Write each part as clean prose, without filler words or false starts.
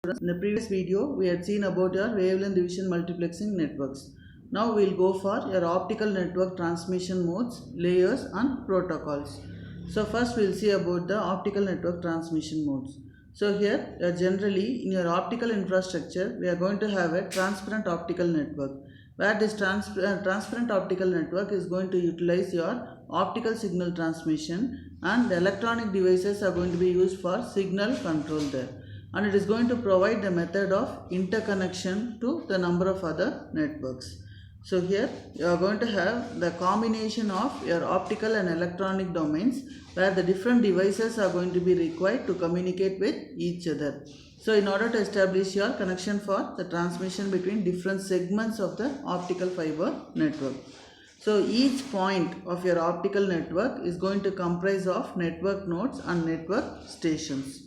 friends. In the previous video, we had seen about your wavelength division multiplexing networks. Now we will go for your optical network transmission modes, layers and protocols. So first we will see about the optical network transmission modes. So here generally in your optical infrastructure, we are going to have a transparent optical network, where this transparent optical network is going to utilize your optical signal transmission, and the electronic devices are going to be used for signal control there, and it is going to provide the method of interconnection to the number of other networks. So here you are going to have the combination of your optical and electronic domains, where the different devices are going to be required to communicate with each other. So in order to establish your connection for the transmission between different segments of the optical fiber network. So each point of your optical network is going to comprise of network nodes and network stations.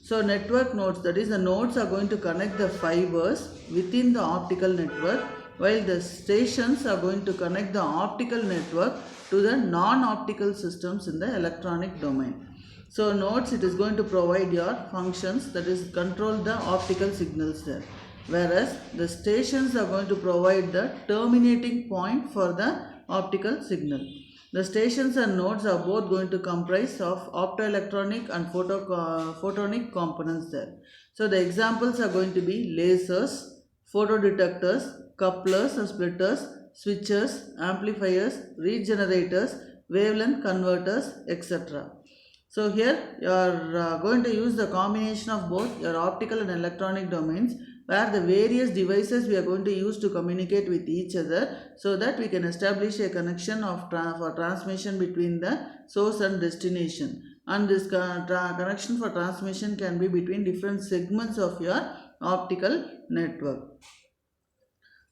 So network nodes, that is the nodes are going to connect the fibers within the optical network, while the stations are going to connect the optical network to the non-optical systems in the electronic domain. So nodes, it is going to provide your functions, that is control the optical signals there, whereas the stations are going to provide the terminating point for the optical signal. The stations and nodes are both going to comprise of optoelectronic and photonic components there. So the examples are going to be lasers, photodetectors, couplers or splitters, switches, amplifiers, regenerators, wavelength converters, etc. So here you are going to use the combination of both your optical and electronic domains, where the various devices we are going to use to communicate with each other, so that we can establish a connection of for transmission between the source and destination. And this connection for transmission can be between different segments of your optical network.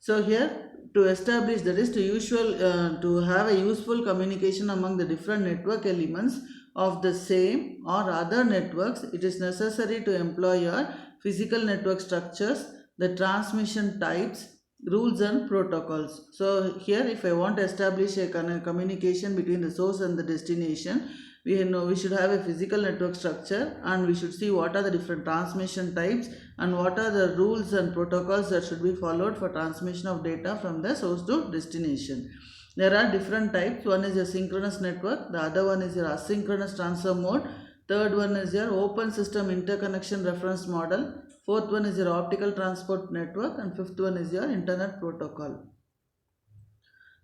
So here to establish, that is to have a useful communication among the different network elements of the same or other networks, it is necessary to employ your physical network structures, the transmission types, rules and protocols. So here if I want to establish a communication between the source and the destination, we should have a physical network structure, and we should see what are the different transmission types and what are the rules and protocols that should be followed for transmission of data from the source to destination. There are different types. One is a synchronous network, the other one is your asynchronous transfer mode, third one is your open system interconnection reference model, fourth one is your optical transport network, and fifth one is your internet protocol.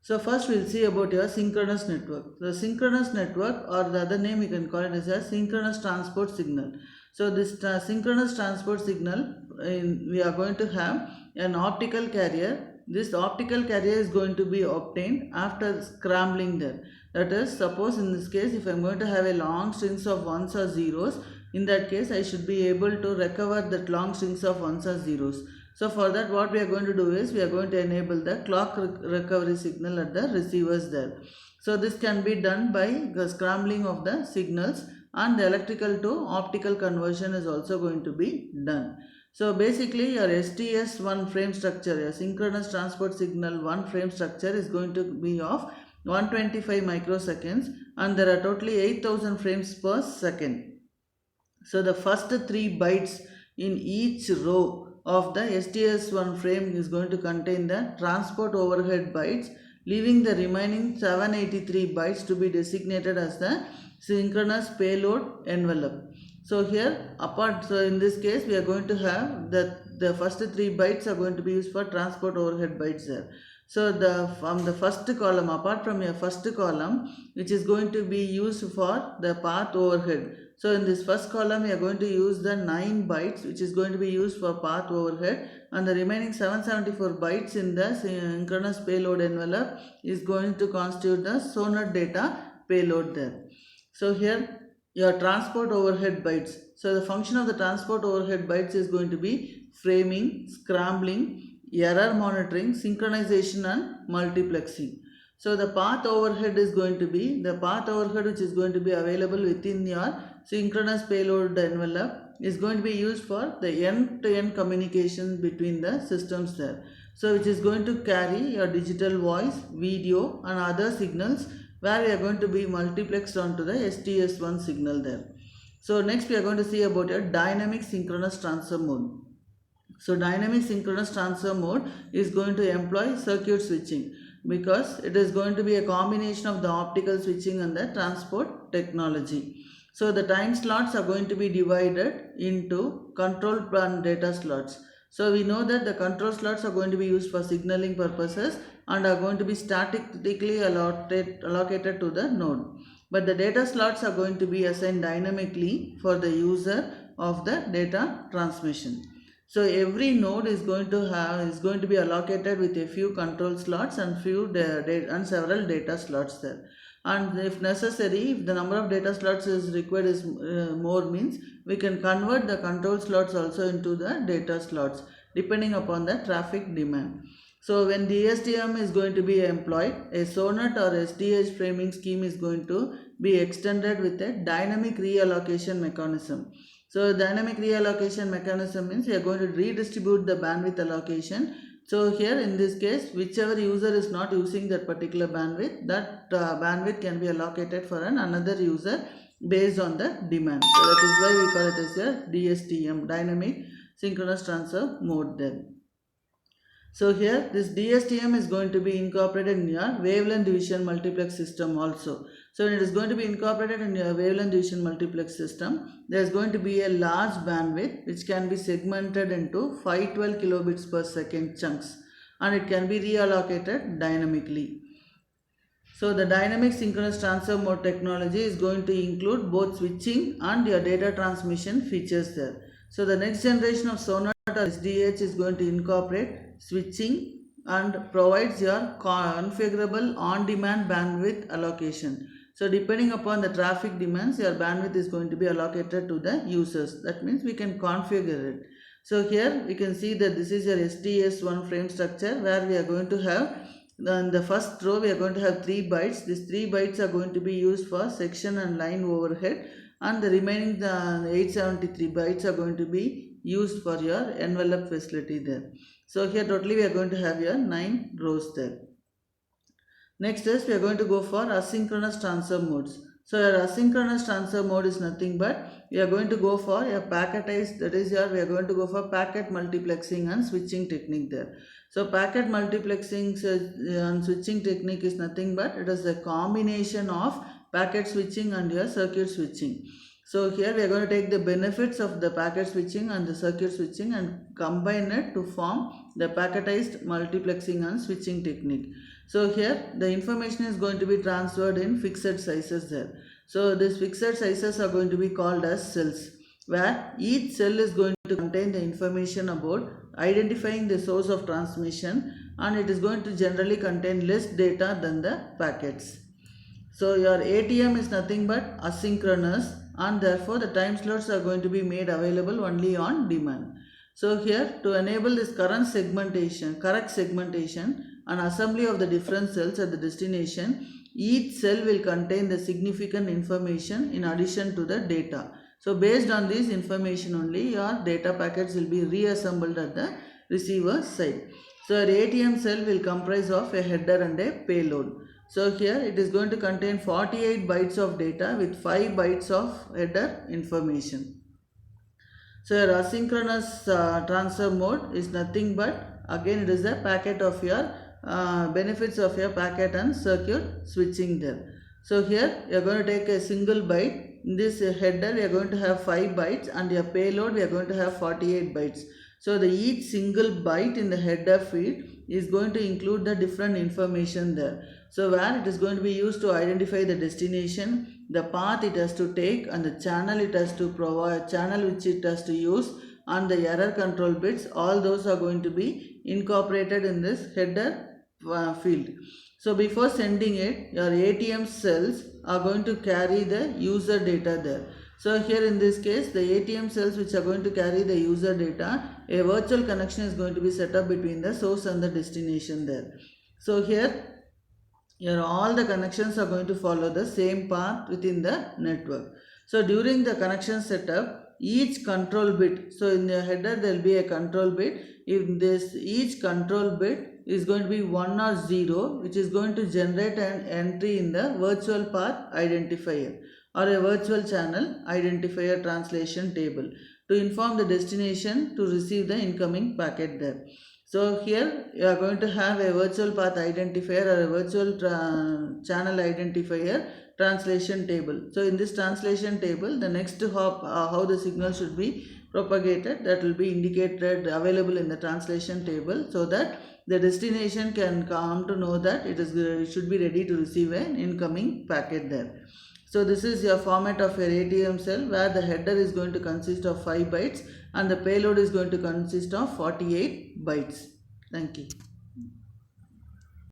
So first we will see about your synchronous network. The synchronous network, or the other name you can call it as a synchronous transport signal. So this synchronous transport signal, we are going to have an optical carrier. This optical carrier is going to be obtained after scrambling there. That is, suppose in this case if I am going to have a long strings of ones or zeros, in that case I should be able to recover that long strings of ones or zeros. So for that what we are going to do is we are going to enable the clock recovery signal at the receivers there. So this can be done by the scrambling of the signals, and the electrical to optical conversion is also going to be done. So basically your STS1 frame structure, your synchronous transport signal 1 frame structure is going to be of 125 microseconds, and there are totally 8000 frames per second. So the first 3 bytes in each row of the STS1 frame is going to contain the transport overhead bytes, leaving the remaining 783 bytes to be designated as the synchronous payload envelope. So here so in this case we are going to have the first 3 bytes are going to be used for transport overhead bytes there. So from the first column, apart from your first column, which is going to be used for the path overhead. So in this first column we are going to use the 9 bytes which is going to be used for path overhead, and the remaining 774 bytes in the synchronous payload envelope is going to constitute the SONET data payload there. So here your transport overhead bytes. So the function of the transport overhead bytes is going to be framing, scrambling, error monitoring, synchronization and multiplexing. So the path overhead is going to be the path overhead which is going to be available within your synchronous payload envelope is going to be used for the end-to-end communication between the systems there. So which is going to carry your digital voice, video and other signals, where we are going to be multiplexed onto the STS1 signal there. So next we are going to see about a dynamic synchronous transfer mode. So dynamic synchronous transfer mode is going to employ circuit switching because it is going to be a combination of the optical switching and the transport technology. So the time slots are going to be divided into control and data slots. So we know that the control slots are going to be used for signaling purposes and are going to be statically allocated to the node. But the data slots are going to be assigned dynamically for the user of the data transmission. So every node is going to be allocated with a few control slots and several data slots there. And if necessary, if the number of data slots is required is more, means we can convert the control slots also into the data slots depending upon the traffic demand. So when DSTM is going to be employed, a SONET or SDH framing scheme is going to be extended with a dynamic reallocation mechanism. So dynamic reallocation mechanism means we are going to redistribute the bandwidth allocation. So here in this case, whichever user is not using that particular bandwidth, that bandwidth can be allocated for another user based on the demand. So that is why we call it as a DSTM, dynamic synchronous transfer mode there. So here this DSTM is going to be incorporated in your wavelength division multiplex system also. So when it is going to be incorporated in your wavelength division multiplex system, there is going to be a large bandwidth which can be segmented into 512 kilobits per second chunks, and it can be reallocated dynamically. So the dynamic synchronous transfer mode technology is going to include both switching and your data transmission features there. So the next generation of SONET or SDH is going to incorporate switching and provides your configurable on-demand bandwidth allocation. So depending upon the traffic demands, your bandwidth is going to be allocated to the users. That means we can configure it. So here we can see that this is your STS1 frame structure where we are going to have, in the first row we are going to have 3 bytes. These 3 bytes are going to be used for section and line overhead, and the remaining 873 bytes are going to be used for your envelope facility there. So here totally we are going to have your 9 rows there. Next is we are going to go for asynchronous transfer modes. So your asynchronous transfer mode is nothing but we are going to go for a packetized, that is we are going to go for packet multiplexing and switching technique there. So packet multiplexing and switching technique is nothing but it is a combination of packet switching and your circuit switching. So here we are going to take the benefits of the packet switching and the circuit switching and combine it to form the packetized multiplexing and switching technique. So here the information is going to be transferred in fixed sizes there. So these fixed sizes are going to be called as cells, where each cell is going to contain the information about identifying the source of transmission, and it is going to generally contain less data than the packets. So your ATM is nothing but asynchronous, and therefore the time slots are going to be made available only on demand. So here to enable this correct segmentation and assembly of the different cells at the destination, each cell will contain the significant information in addition to the data. So based on this information only your data packets will be reassembled at the receiver side. So our ATM cell will comprise of a header and a payload. So here it is going to contain 48 bytes of data with 5 bytes of header information. So your asynchronous transfer mode is nothing but again it is the packet of your benefits of your packet and circuit switching there. So here you are going to take a single byte. In this header we are going to have 5 bytes and your payload we are going to have 48 bytes. So each single byte in the header field is going to include the different information there. So where it is going to be used to identify the destination, the path it has to take, and the channel it has to provide, channel which it has to use, and the error control bits, all those are going to be incorporated in this header field. So before sending it, your ATM cells are going to carry the user data there. So here in this case, the ATM cells which are going to carry the user data, a virtual connection is going to be set up between the source and the destination there. So here all the connections are going to follow the same path within the network. So during the connection setup, each control bit, so in the header there will be a control bit. If each control bit is going to be 1 or 0, which is going to generate an entry in the virtual path identifier or a virtual channel identifier translation table. to inform the destination to receive the incoming packet there. So here you are going to have a virtual path identifier or a virtual channel identifier translation table. So in this translation table, the next hop how the signal should be propagated, that will be indicated available in the translation table, so that the destination can come to know that it should be ready to receive an incoming packet there. So this is your format of your ATM cell, where the header is going to consist of 5 bytes and the payload is going to consist of 48 bytes. Thank you.